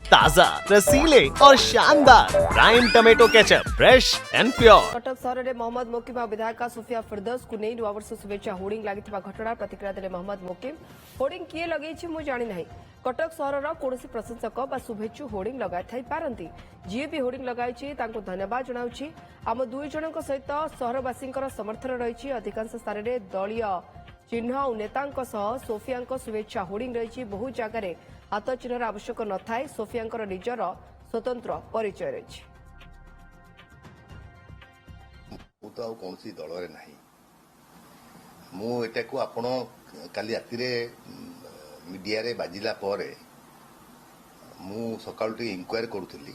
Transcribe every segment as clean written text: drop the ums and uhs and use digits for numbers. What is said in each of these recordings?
ताजा, रसीले और शानदार prime tomato ketchup, fresh and pure. Cuttack सहर में मोहम्मद मोकिम और विधायक सोफिया फिरदौस को नहीं नुआ वर्ष शुभेच्छा होर्डिंग लगी घटना प्रतिक्रिया देले मोहम्मद मोकिम। होर्डिंग किए लगे मु जानी ना। कटक सहर कौन प्रशंसक व शुभेच्छु होर्डिंग लगाई पारती। जी भी होर्डिंग लगाई धन्यवाद जनाऊँ। आम दुई जन सहित सहरवासी समर्थन रही। अधिकांश स्थान में दलीय चिन्ह और नेता सोफिया शुभेच्छा होर्डिंग रही। बहु जगार हाथ चिन्हर आवश्यक न थाए। सोफिया निजर स्वतंत्र परिचय रही। ମୁଁ ତ ଆଉ କୌଣସି ଦଳରେ ନାହିଁ। ମୁଁ ଏଟାକୁ ଆପଣ କାଲି ରାତିରେ ମିଡିଆରେ ବାଜିଲା ପରେ ମୁଁ ସକାଳୁ ଟିକେ ଇନକ୍ୱାରି କରୁଥିଲି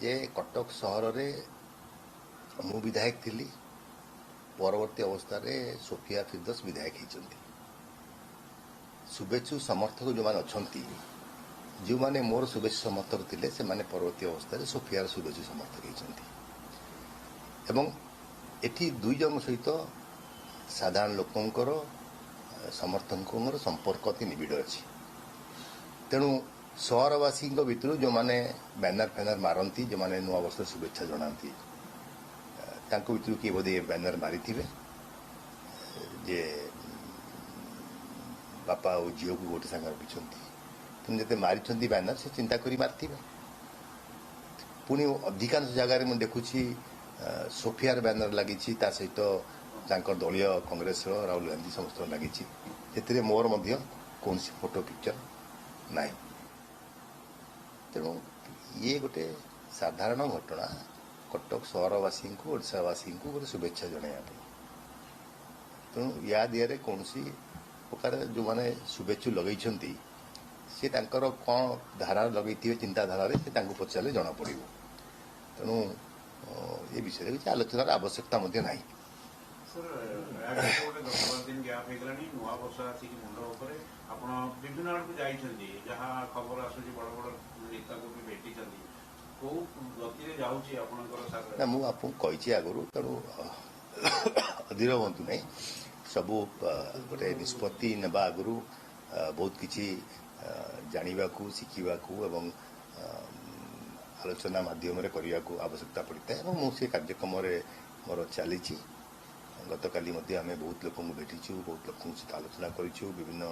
ଯେ କଟକ ସହରରେ ମୁଁ ବିଧାୟକ ଥିଲି, ପରବର୍ତ୍ତୀ ଅବସ୍ଥାରେ ସୋଫିଆ ଫିରଦୌସ ବିଧାୟକ ହେଇଛନ୍ତି। शुभेच्छु समर्थक जो मैंने अच्छा जो मैंने मोर शुभेच्छु समर्थक थे से परवर्ती अवस्था सोफियार शुभेच्छु समर्थक होती। एठी दुई जन सहित साधारण लोकंर समर्थकों संपर्क अति निबिड़ अच्छी। तेणु सहरवासी भितर जो मैंने बैनर फैनर मारती, जो मैंने नुआ वर्ष शुभेच्छा जनाती, भितर किए बोधे बैनर मारी जे बापा और झील को गोटे सांगे रखिंट। तेणु जिते मारी बैनर से चिंता करी मारी पुणी अधिकांश जगार मुझे देखुची सोफियार बैनर लगी सहित दलीय कांग्रेस राहुल गांधी समस्त लगी से मोर कौन फोटो पिक्चर ना। तेणु ये गोटे साधारण घटना कटक सहरवासी को ओडावासी को गोटे शुभेच्छा जनवाई। तेणु या दिहरे कौन प्रकार जो मैंने शुभेच्छु लगे सी कौन धारा लगे चिंताधारा से पचारे जना पड़। तेणु ये विषय किसी आलोचनार आवश्यकता ना। ना मुझे आपको आगुरी तेणु अधीर हूँ नहीं। सबू गोटे निष्पत्ति नेबा आगु बहुत किसी जाना शिखा एवं आलोचना मध्यम करने को आवश्यकता पड़ता है। मुझे कार्यक्रम मोर चली गत काली आम बहुत लोक भेटीचु, बहुत लोक सहित आलोचना करूँ। विभिन्न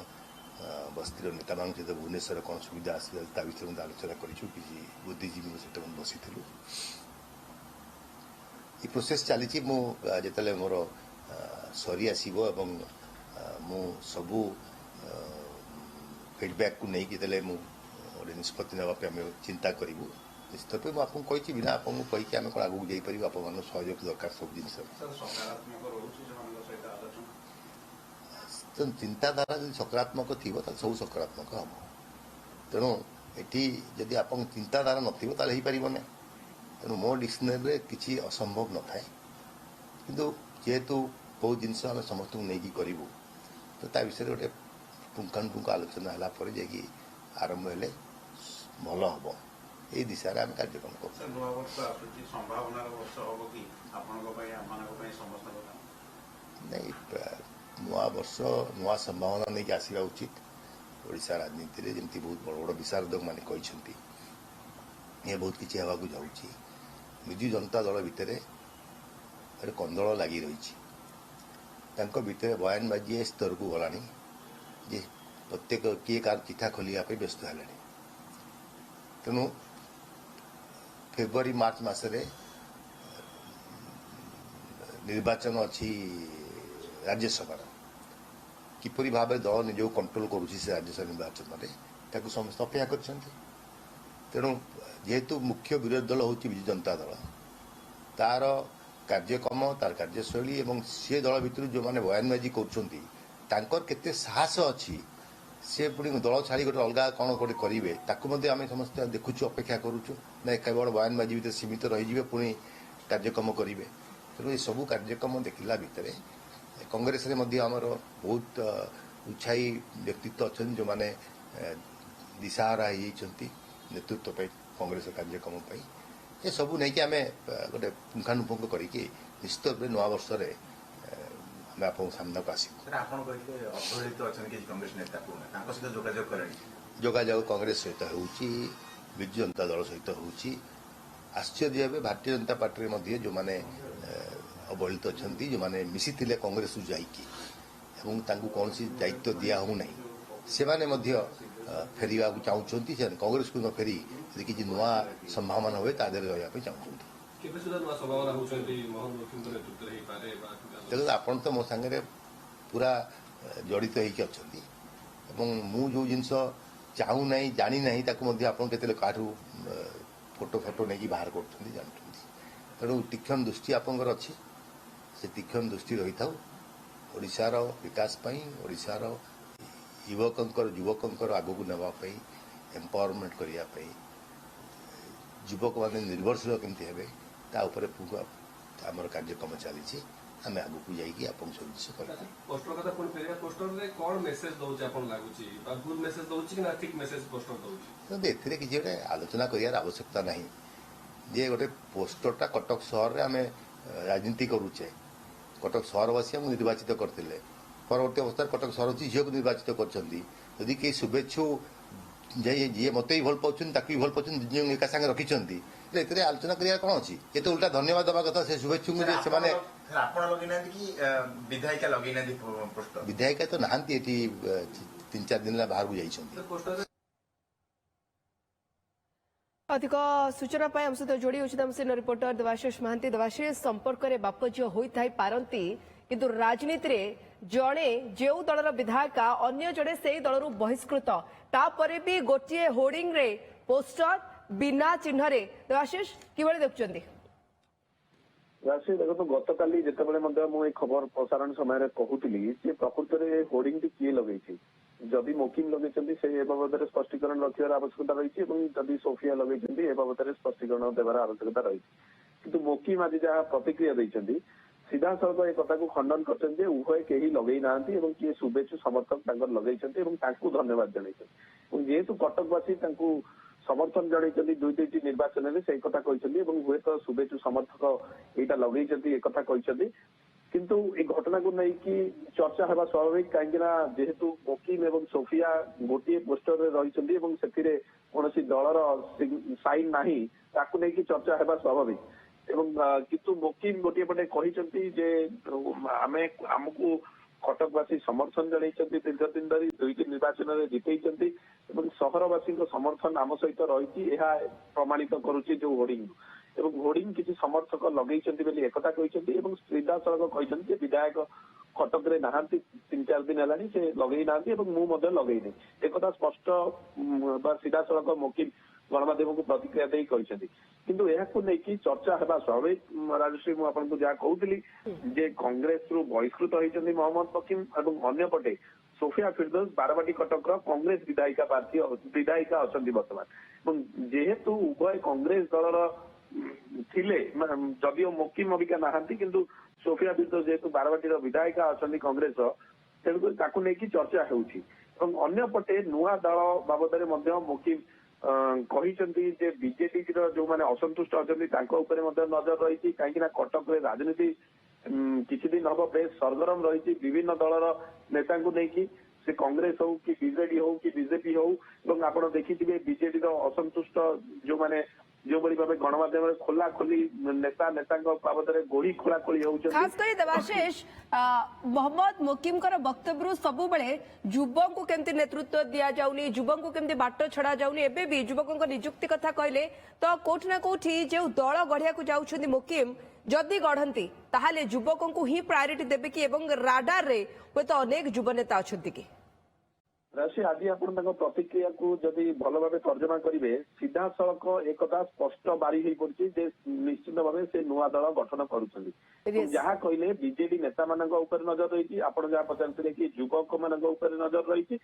बस्तीर नेता मान सहित भुवनेश्वर कौन सुविधा आसला विषय में आलोचना करूँ। किसी बुद्धिजीवी सहित बसी ये प्रोसेस चली। मुझे मोर सरी आसब एवं मु सबू फीडबैक को लेकिन गोटे निष्पत्ति नापी चिंता करूँ। निश्चित रूप में आपको कही बिना आपको कहीकि आम कौन आगे जापर आप सहयोग दरकार सब जिन चिंताधारा जो सकारात्मक थी सब सकारात्मक हम। तेणु ये जदि आप चिंताधारा नथो ना। तेणु मो डिक्शनरी किसी असंभव न थाए किंतु जेहेतु बहुत जिन आम समस्त नहीं करूँ तो ता विषय गोटे पुंखानुपुंख आलोचना है जाकि आरंभ हेले भल हम ये दिशा आम कार्यक्रम कर नहीं। नुआ वर्ष नुआ संभावना नहीं आसवा उचित। ओडिशा राजनीति में जमी बहुत बड़ बड़ विशारदक मैंने कहते ये बहुत किसी हवा जाऊँगी। विजु जनता दल भितर गोटे कंदल लगी रही भितर बयानबाजी स्तर को गलानी जे प्रत्येक किए कार चिठा खोलिया व्यस्त है। तेणु फेब्रुआरी मार्च मसरे निर्वाचन अच्छी राज्यसभा किपरि भाव दल निज कंट्रोल करुँची से राज्यसभा निर्वाचन में समस्त अपेक्षा कर। तेणु जेहेतु मुख्य विरोधी दल हूँ विजु जनता दल तार कार्यक्रम तार कार्यशैली एवं सी दल भितर जो मैंने बयानबाजी कर साहस अच्छी सी पुणी दल छाड़ी गोटे अलग कौन गोटे करेंगे आम समस्त देखुचु अपेक्षा करुचु ना केवल बयानबाजी भितर सीमित रही पुणी कार्यक्रम करेंगे। तेणु ये सबू कार्यक्रम देखला भितर कांग्रेस आमर बहुत उत्साही व्यक्तित्व अच्छा जो मैंने दिशाहारा होती नेतृत्व कांग्रेस कार्यक्रम ये सबू नहीं कि आम गोटे पुंखानुपुंख करके निश्चित रूप नुआ वर्ष आप सामना को आस। अवहेलित अच्छा किसी कांग्रेस नेता सहित जोगाजोग करें ଯୋଗାଯୋଗ କଂଗ୍ରେସ ସହିତ ହେଉଛି, ବିଜୁ ଜନତା ଦଳ ସହିତ ହେଉଛି। ଆଶ୍ଚର୍ଯ୍ୟ ଏବେ ଭାରତୀୟ ଜନତା ପାର୍ଟିରେ ମଧ୍ୟ ଯେଉଁମାନେ ଅବହେଳିତ ଅଛନ୍ତି, ଯେଉଁମାନେ ମିଶିଥିଲେ କଂଗ୍ରେସରୁ ଯାଇକି ଏବଂ ତାଙ୍କୁ କୌଣସି ଦାୟିତ୍ୱ ଦିଆ ହେଉନାହିଁ, ସେମାନେ ମଧ୍ୟ ଫେରିବାକୁ ଚାହୁଁଛନ୍ତି। ସେମାନେ କଂଗ୍ରେସକୁ ନ ଫେରି ଯଦି କିଛି ନୂଆ ସମ୍ଭାବନା ହୁଏ ତା ଦେହରେ ରହିବା ପାଇଁ ଚାହୁଁଛନ୍ତି। ଦେଖନ୍ତୁ, ଆପଣ ତ ମୋ ସାଙ୍ଗରେ ପୁରା ଜଡ଼ିତ ହେଇକି ଅଛନ୍ତି ଏବଂ ମୁଁ ଯେଉଁ ଜିନିଷ ଚାହୁଁନାହିଁ, ଜାଣିନାହିଁ, ତାକୁ ମଧ୍ୟ ଆପଣ କେତେବେଳେ କାହାଠୁ ଫଟୋ ନେଇକି ବାହାର କରୁଛନ୍ତି ଜାଣୁଛନ୍ତି। ତେଣୁ ତୀକ୍ଷ୍ଣ ଦୃଷ୍ଟି ଆପଣଙ୍କର ଅଛି, ସେ ତୀକ୍ଷ୍ଣ ଦୃଷ୍ଟି ରହିଥାଉ। ଓଡ଼ିଶାର ବିକାଶ ପାଇଁ, ଓଡ଼ିଶାର ଯୁବକଙ୍କର ଆଗକୁ ନେବା ପାଇଁ, ଏମ୍ପାୱାରମେଣ୍ଟ କରିବା ପାଇଁ, ଯୁବକମାନେ ନିର୍ଭରଶୀଳ କେମିତି ହେବେ ତା ଉପରେ ଆମର କାର୍ଯ୍ୟକ୍ରମ ଚାଲିଛି। ଆମେ ଆଗକୁ ଯାଇକି ଆପଣଙ୍କ ସବୁ ଜିନିଷ କରିବୁ। ଏଥିରେ କିଛି ଗୋଟେ ଆଲୋଚନା କରିବାର ଆବଶ୍ୟକତା ନାହିଁ ଯେ ଗୋଟେ ପୋଷ୍ଟରଟା କଟକ ସହରରେ ଆମେ ରାଜନୀତି କରୁଛେ। କଟକ ସହରବାସୀ ଆମକୁ ନିର୍ବାଚିତ କରିଥିଲେ, ପରବର୍ତ୍ତୀ ଅବସ୍ଥାରେ କଟକ ସହରବାସୀ ଝିଅକୁ ନିର୍ବାଚିତ କରିଛନ୍ତି। ଯଦି କେହି ଶୁଭେଚ୍ଛୁ ଯିଏ ମୋତେ ବି ଭଲ ପାଉଛନ୍ତି ତାକୁ ବି ଭଲ ପାଉଛନ୍ତି, ଦୁଇ ଜଣ ଏକା ସାଙ୍ଗେ ରଖିଛନ୍ତି, ଏଥିରେ ଆଲୋଚନା କରିବାର କ'ଣ ଅଛି? ଏତେ ଉଲ୍ଟା ଧନ୍ୟବାଦ ଦେବା କଥା ସେ ଶୁଭେଚ୍ଛୁଙ୍କୁ ଯେ ସେମାନେ। ଆପଣ ଲଗେଇନାହାନ୍ତି କି ବିଧାୟିକା ଲଗେଇନାହାନ୍ତି ପୋଷ୍ଟର? ବିଧାୟିକା ତ ନାହାନ୍ତି, ଏଠି 3-4 ଦିନ ହେଲା ବାହାରକୁ ଯାଇଛନ୍ତି। अधिक सूचना पाई हम सहित जोड़ी होम रिपोर्टर देवाशीष महांती। देवाशीष, संपर्क में बाप झील होता पारती किंतु राजनीति रे जड़े जो दलर विधायिका अन्य जड़े से दलर बहिष्कृत तापरे भी गोटे होर्डिंग रे पोस्टर बिना चिन्ह रे। देवाशीष किभली देखुछंती? देखो गत काली जिते खबर प्रसारण समय कहूली प्रकृत में होर्डिंग टी किए लगे जदि मोकिम लगे से बाबद स्पष्टीकरण रखार आवश्यकता रही जदि सोफिया लगे ए बाबद स्पष्टीकरण देवार आवश्यकता रही किंतु मोकिम आज जहाँ प्रतिक्रिया देते सीधा सड़क एक कथा को खंडन कर उभय कहीं लगे ना किए शुभेच्छु समर्थक लगे धन्यवाद जन जेहेतु कटकवासी समर्थन जन दुई दुईटी निर्वाचन में से कथा कहते हुए तो शुभेच्छु समर्थक यहाँ लगे एक कहते किंतु ये घटना को लेकिन चर्चा होगा स्वाभाविक कहीं जेहेतु मोकिम एवं सोफिया गोटे पोस्टर में रही कौन दलर साइन ना नहीं चर्चा होगा स्वाभाविक एवं किंतु मोकिम गोटे पटे कहते आमको कटकवासी समर्थन जन दीर्घ दिन धरी दुईटी निर्वाचन में जितई सहरवासी समर्थन आम सहित रही प्रमाणित करुच्ची जो होर्डिंग एवं होर्डिंग किसी समर्थक लगे एक सीधा सड़क कहते विधायक कटक रे नहांती 3-4 दिन है से लगे ना मुझे लगे एक स्पष्ट सीधा सड़क मोकिम गणमाध्यम को प्रतिक्रिया दे किंतु नहीं चर्चा होगा स्वाभाविक। राजश्री मुझे जहाँ कहूली जे कांग्रेस रु बहिष्कृत होती मोहम्मद मोकिम और अन्यपटे सोफिया फिरदौस बारवाटी कटक कांग्रेस विधायिका अच्छा बर्तमान जेहेतु उभय कांग्रेस दलर थिले जदिओ मोकिम अबिका नहांती किंतु सोफिया फिरदौस जेहेतु बारवाटी विधायिका अच्छा कांग्रेस तेणुक चर्चा होउछि अन्यपटे नुआ दल बाबद मोकिम कहते बीजेपी जो मैंने असंतुष्ट अच्छा नजर रही कहीं कटक राजनीति किसी दिन हम बेस सरगरम रही विभिन्न दलर नेता नहीं से कांग्रेस हो कि बीजेडी हो कि बीजेपी हो आप देखिए बीजेडी असंतुष्ट जो मैंने जो भाव गणमाध्यम खोला खोली नेता बाबद गोली खोला खोली खास कर देवाशीष मोहम्मद मोकिम वक्तव्य सब युवक को केमती नेतृत्व दि जाऊनी युवक को केमती बाट छड़ा जाऊनी एबे भी युवकों नियुक्ति कथा कहले तो कोठी ना कोठी जो दल गढ़िया को जाउछंदी मोकिम जदि गढ़ंती ताहाले युवकों को ही प्रायोरिटी देबे कि एवं राडार रे हुए तो अनेक युव नेता अछंती कि राशि आज आप प्रतिक्रिया को जदि भल भाव तर्जमा करेंगे सीधा सड़क एक स्पष्ट बारी हो पड़ी निश्चित भाव से नुआ दल गठन करुँच जहाँ कहले बीजेडी नेता मान नजर रही आप जहाँ पचारे कि युवक मान नजर रही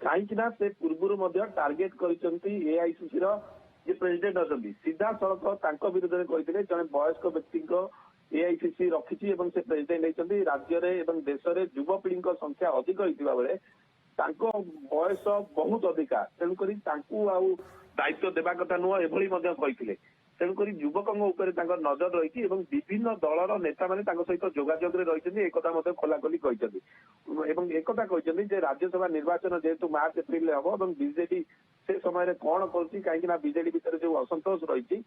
कहीं से पूर्व टार्गेट करआईसीसी प्रेसिडेंट अच्छा सीधा सड़क विरुद्ध कहते जड़े वयस्क व्यक्ति एआईसीसी रखी से प्रेसिडेंट होती राज्य में देश में युवपीढ़ी संख्या अधिक होता बेले बयस बहुत अधिका तेणुक दायित्व देवा कथा नुह एभली कहते ତେଣୁକରି ଯୁବକଙ୍କ ଉପରେ ତାଙ୍କର ନଜର ରହିଛି ଏବଂ ବିଭିନ୍ନ ଦଳର ନେତାମାନେ ତାଙ୍କ ସହିତ ଯୋଗାଯୋଗରେ ରହିଛନ୍ତି ଏକଥା ମଧ୍ୟ ଖୋଲାଖୋଲି କହିଛନ୍ତି ଏବଂ ଏକଥା କହିଛନ୍ତି ଯେ ରାଜ୍ୟସଭା ନିର୍ବାଚନ ଯେହେତୁ ମାର୍ଚ୍ଚ ଏପ୍ରିଲରେ ହବ ଏବଂ ବିଜେଡି ସେ ସମୟରେ କଣ କରୁଛି କାହିଁକି ନା ବିଜେଡି ଭିତରେ ଯୋଉ ଅସନ୍ତୋଷ ରହିଛି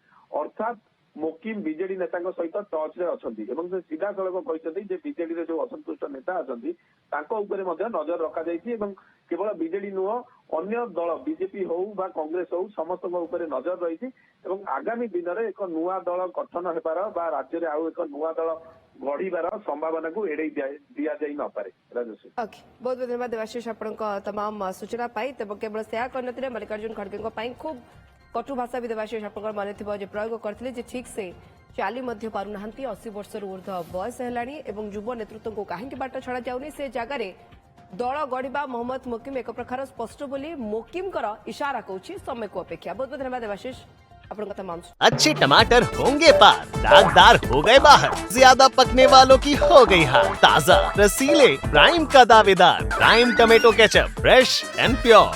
ଅର୍ଥାତ୍ ମୋକିମ ବିଜେଡି ନେତାଙ୍କ ସହିତ ଟଚରେ ଅଛନ୍ତି ଏବଂ ସେ ସିଧାସଳଖ କହିଛନ୍ତି ଯେ ବିଜେଡିରେ ଯୋଉ ଅସନ୍ତୁଷ୍ଟ ନେତା ଅଛନ୍ତି ତାଙ୍କ ଉପରେ ମଧ୍ୟ ନଜର ରଖାଯାଇଛି ଏବଂ କେବଳ ବିଜେଡି ନୁହଁ ଅନ୍ୟ ଦଳ ବିଜେପି ହଉ ବା କଂଗ୍ରେସ ହଉ ସମସ୍ତଙ୍କ ଉପରେ ନଜର ରହିଛି ଏବଂ ଆଗାମୀ ଦିନରେ ଏକ ନୂଆ ଦଳ ଗଠନ ହେବାର ବା ରାଜ୍ୟରେ ଆଉ ଏକ ନୂଆ ଦଳ ଗଢିବାର ସମ୍ଭାବନାକୁ ଏଡେଇ ଦିଆଯାଇ ନପାରେ ରାଜଶ୍ରୀ। ओके बहुत बहुत धन्यवाद देवाशीष आपणक तमाम सूचना पाई तेज केवल सेया करनथिले मल्लिकार्जुन खड़गे पाई खूब कटु भाषा भी देवाशीष आपणकर मन थिबो जे प्रयोग करथिले जे ठीक से चाली मध्य पारुनाहांती 80 वर्षर ऊर्ध्व बयस हेलाणी एवं युव नेतृत्व को काहेकि बाट छड़ा जाउनी से जगार दल गढ़ा मोहम्मद मोकिम एक प्रकार स्पष्ट बोली मोकिम इशारा कौची समय को अपेक्षा बहुत बहुत धन्यवाद देवाशीष आपणकर तमाम अच्छे टमाटर होंगे पार, दागदार हो गए बाहर, ज्यादा पकने वालों की हो गई हार। ताजा रसीले प्राइम का दावेदार prime tomato ketchup, fresh and pure.